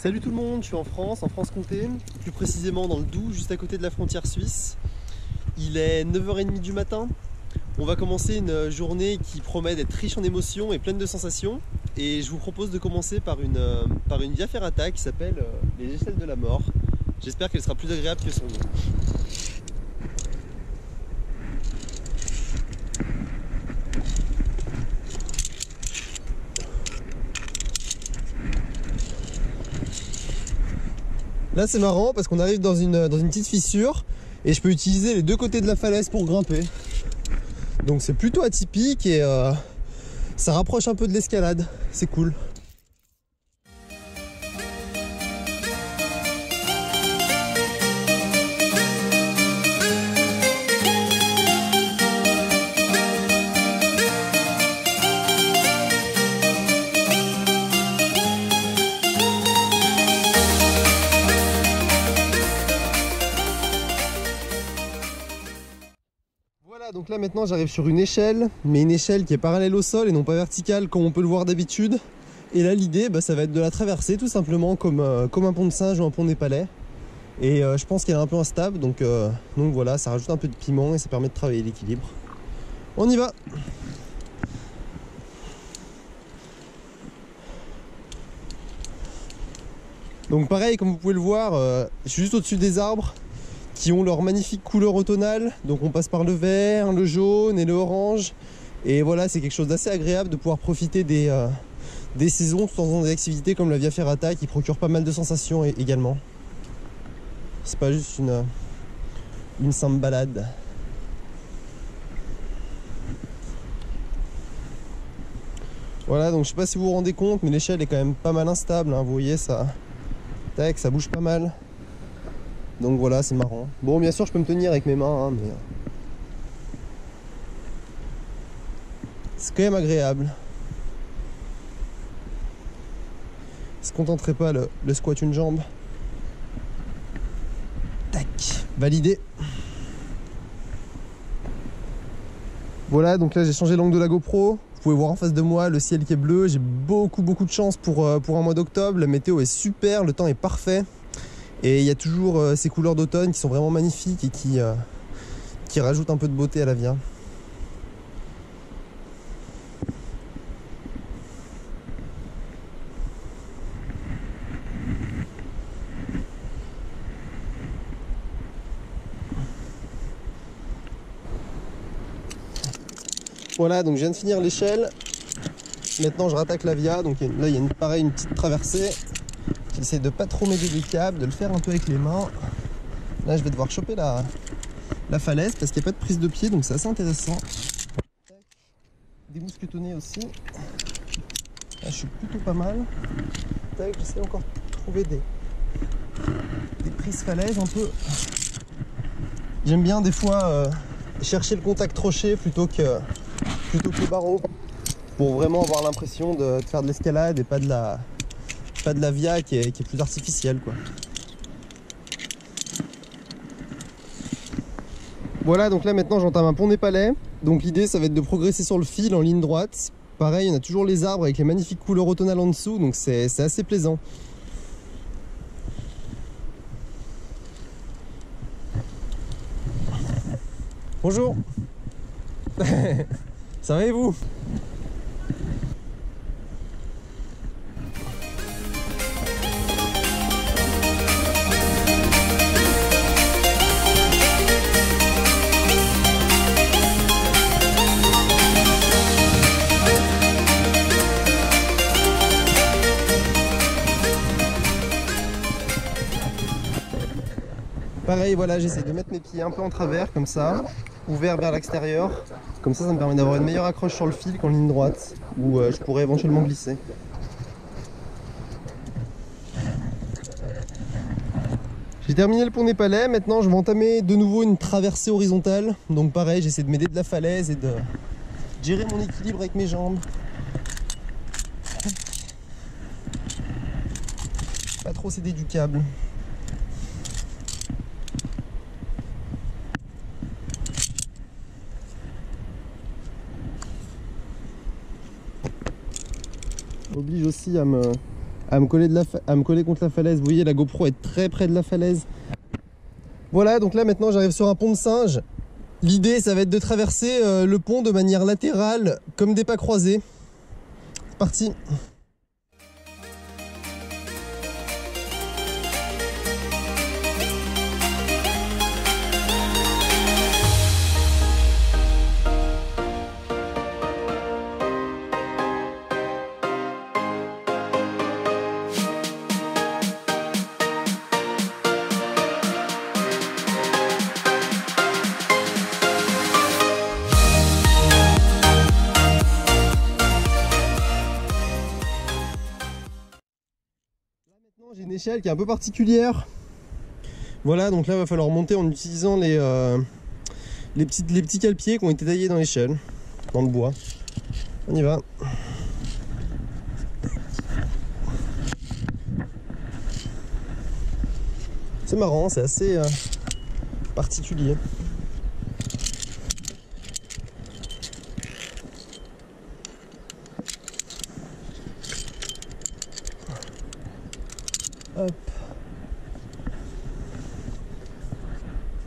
Salut tout le monde, je suis en Franche-Comté, plus précisément dans le Doubs, juste à côté de la frontière suisse. Il est 9h30 du matin. On va commencer une journée qui promet d'être riche en émotions et pleine de sensations. Et je vous propose de commencer par une via ferrata qui s'appelle les échelles de la mort. J'espère qu'elle sera plus agréable que son nom. Là c'est marrant parce qu'on arrive dans une petite fissure et je peux utiliser les deux côtés de la falaise pour grimper. Donc c'est plutôt atypique et ça rapproche un peu de l'escalade, c'est cool. Voilà, donc là maintenant j'arrive sur une échelle, mais une échelle qui est parallèle au sol et non pas verticale comme on peut le voir d'habitude. Et là l'idée ça va être de la traverser tout simplement comme un pont de singe ou un pont népalais. Et je pense qu'elle est un peu instable, donc voilà, ça rajoute un peu de piment et ça permet de travailler l'équilibre. On y va! Donc pareil, comme vous pouvez le voir, je suis juste au-dessus des arbres qui ont leur magnifique couleur automnale. Donc on passe par le vert, le jaune et le orange. Et voilà, c'est quelque chose d'assez agréable de pouvoir profiter des saisons tout en faisant des activités comme la via ferrata qui procure pas mal de sensations également. C'est pas juste une simple balade. Voilà, donc je sais pas si vous vous rendez compte, mais l'échelle est quand même pas mal instable, hein. Vous voyez, ça bouge pas mal. Donc voilà, c'est marrant. Bon, bien sûr, je peux me tenir avec mes mains, hein, mais c'est quand même agréable. Il se contenterait pas le squat une jambe. Tac, validé. Voilà, donc là j'ai changé l'angle de la GoPro. Vous pouvez voir en face de moi le ciel qui est bleu. J'ai beaucoup de chance pour un mois d'octobre. La météo est super, le temps est parfait. Et il y a toujours ces couleurs d'automne qui sont vraiment magnifiques et qui rajoutent un peu de beauté à la via. Voilà, donc je viens de finir l'échelle. Maintenant je rattaque la via. Donc là il y a une petite traversée. J'essaie de pas trop m'aider des câbles, de le faire un peu avec les mains. Là je vais devoir choper la falaise parce qu'il n'y a pas de prise de pied, donc c'est assez intéressant. Des mousquetonnés aussi. Là je suis plutôt pas mal. J'essaie encore de trouver des prises falaise un peu. J'aime bien des fois chercher le contact rocher plutôt que le barreau, pour vraiment avoir l'impression de faire de l'escalade et pas de la via qui est plus artificielle, quoi. Voilà, donc là maintenant j'entame un pont népalais. Donc l'idée ça va être de progresser sur le fil en ligne droite. Pareil, on a toujours les arbres avec les magnifiques couleurs automnales en dessous, donc c'est assez plaisant. Bonjour. Ça va et vous? Pareil, voilà, j'essaie de mettre mes pieds un peu en travers, comme ça, ouverts vers l'extérieur. Comme ça me permet d'avoir une meilleure accroche sur le fil qu'en ligne droite, où je pourrais éventuellement glisser. J'ai terminé le pont népalais, maintenant je vais entamer de nouveau une traversée horizontale. Donc pareil, j'essaie de m'aider de la falaise et de gérer mon équilibre avec mes jambes. Pas trop céder du câble. Oblige aussi à à me coller contre la falaise. Vous voyez, la GoPro est très près de la falaise. Voilà, donc là maintenant j'arrive sur un pont de singe. L'idée, ça va être de traverser le pont de manière latérale, comme des pas croisés. C'est parti. J'ai une échelle qui est un peu particulière. Voilà, donc là il va falloir monter en utilisant les petits cale-pieds qui ont été taillés dans l'échelle, dans le bois. On y va. C'est marrant, c'est assez particulier. Hop.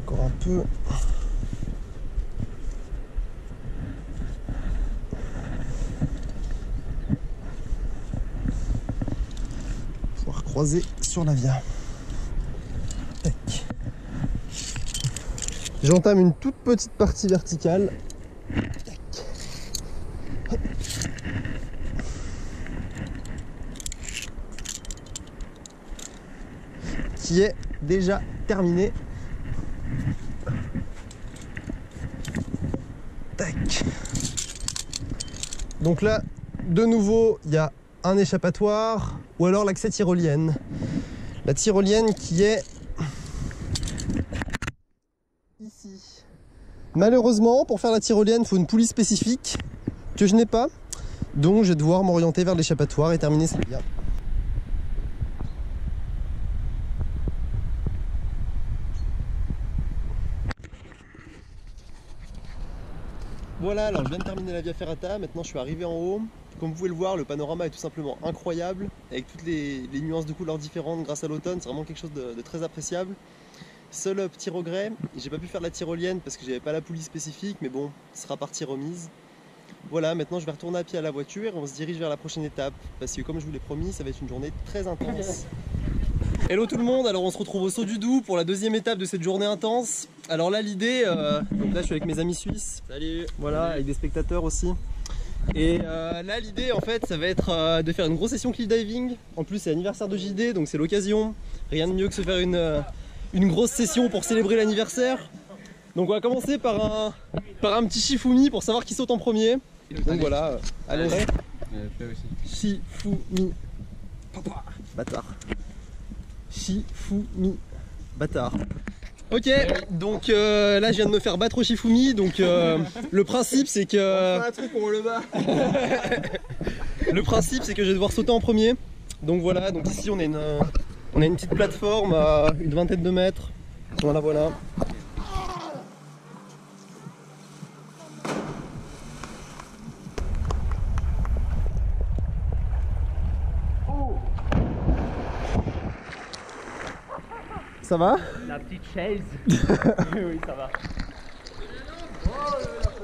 Encore un peu. Pouvoir croiser sur la via. Tac. J'entame une toute petite partie verticale. Tac. Hop. Qui est déjà terminé. Tac. Donc là, de nouveau, il y a un échappatoire ou alors l'accès tyrolienne. La tyrolienne qui est ici. Malheureusement, pour faire la tyrolienne, il faut une poulie spécifique que je n'ai pas. Donc je vais devoir m'orienter vers l'échappatoire et terminer cette via. Voilà, alors je viens de terminer la Via Ferrata, maintenant je suis arrivé en haut. Comme vous pouvez le voir, le panorama est tout simplement incroyable, avec toutes les nuances de couleurs différentes grâce à l'automne, c'est vraiment quelque chose de très appréciable. Seul petit regret, j'ai pas pu faire la tyrolienne parce que j'avais pas la poulie spécifique, mais bon, ce sera partie remise. Voilà, maintenant je vais retourner à pied à la voiture et on se dirige vers la prochaine étape, parce que comme je vous l'ai promis, ça va être une journée très intense. Hello tout le monde, alors on se retrouve au Saut du Doubs pour la deuxième étape de cette journée intense. Alors là l'idée, donc là je suis avec mes amis suisses, salut, voilà, avec des spectateurs aussi. Et là l'idée en fait ça va être de faire une grosse session cliff diving. En plus c'est l'anniversaire de JD donc c'est l'occasion, rien de mieux que se faire une grosse session pour célébrer l'anniversaire. Donc on va commencer par un petit Shifumi pour savoir qui saute en premier. Donc voilà, allez, Shifumi, bâtard. Shifumi, bâtard. Ok, donc là je viens de me faire battre au Shifumi, donc le principe c'est que... Le principe c'est que je vais devoir sauter en premier. Donc voilà, donc ici on a une petite plateforme à une vingtaine de mètres. Voilà, voilà. Ça va? La petite chaise. Oui, ça va.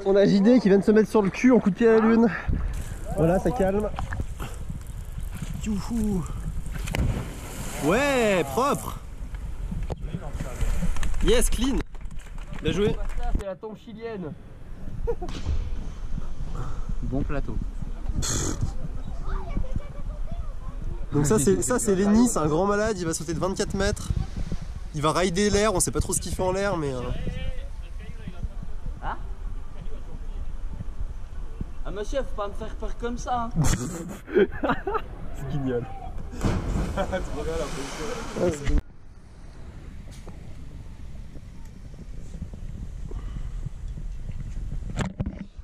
On a JD qui vient de se mettre sur le cul en coup de pied à la lune. Voilà, ça calme. Youhou. Ouais, propre. Yes, clean. Bien joué. C'est la tombe chilienne. Bon plateau. Donc ça c'est Lenny, c'est un grand malade, il va sauter de 24 mètres. Il va rider l'air, on sait pas trop ce qu'il fait en l'air mais... Ah ah monsieur, faut pas me faire peur comme ça hein. C'est génial.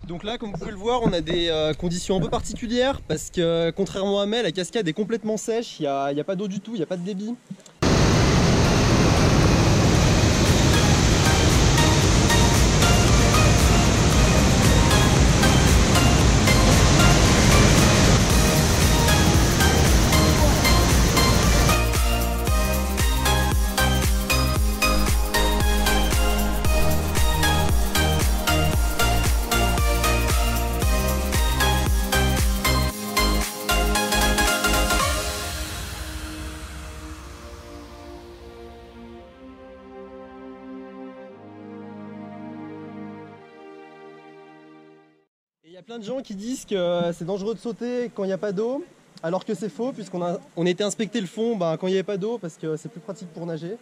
Donc là, comme vous pouvez le voir, on a des conditions un peu particulières parce que contrairement à Mai, la cascade est complètement sèche, il n'y a pas d'eau du tout, il n'y a pas de débit. a plein de gens qui disent que c'est dangereux de sauter quand il n'y a pas d'eau, alors que c'est faux, puisqu'on a été inspecter le fond quand il n'y avait pas d'eau, parce que c'est plus pratique pour nager.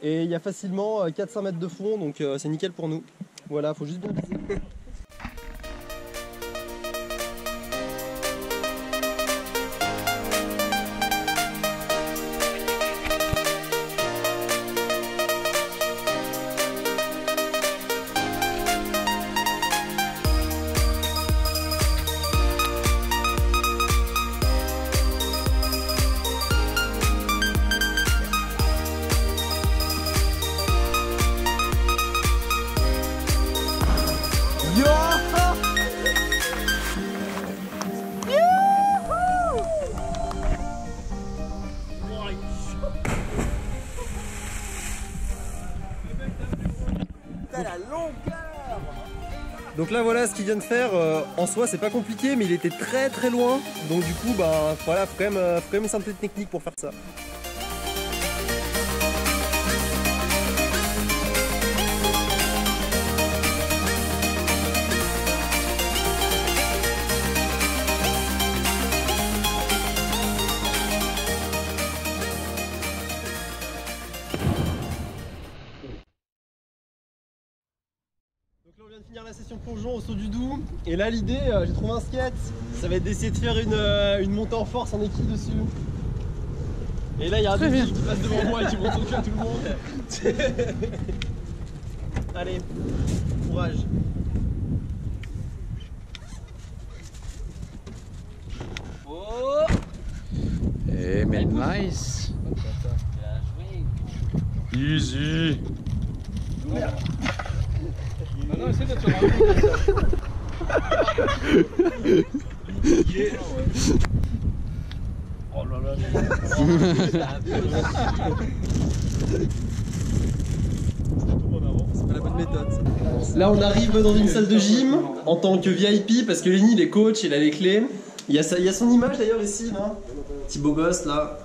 Et il y a facilement 4-5 mètres de fond, donc c'est nickel pour nous. Voilà, faut juste bien viser. Donc là voilà ce qu'il vient de faire, en soi c'est pas compliqué mais il était très très loin, donc du coup voilà, faut quand même une certaine technique pour faire ça. Donc là on vient de finir la session plongeon au saut du Doubs, et là l'idée, j'ai trouvé un skate, ça va être d'essayer de faire une montée en force en équipe dessus. Et là il y a un deuxième qui passe devant moi et qui monte au cul à tout le monde. Allez, courage. Oh! Eh mais nice. Easy. Non, essaie de te rendre compte. Oh là là. C'est pas la bonne méthode. Là on arrive dans une salle de gym en tant que VIP parce que Lenny il est coach, il a les clés. Il y a son image d'ailleurs ici, là. Petit beau gosse là.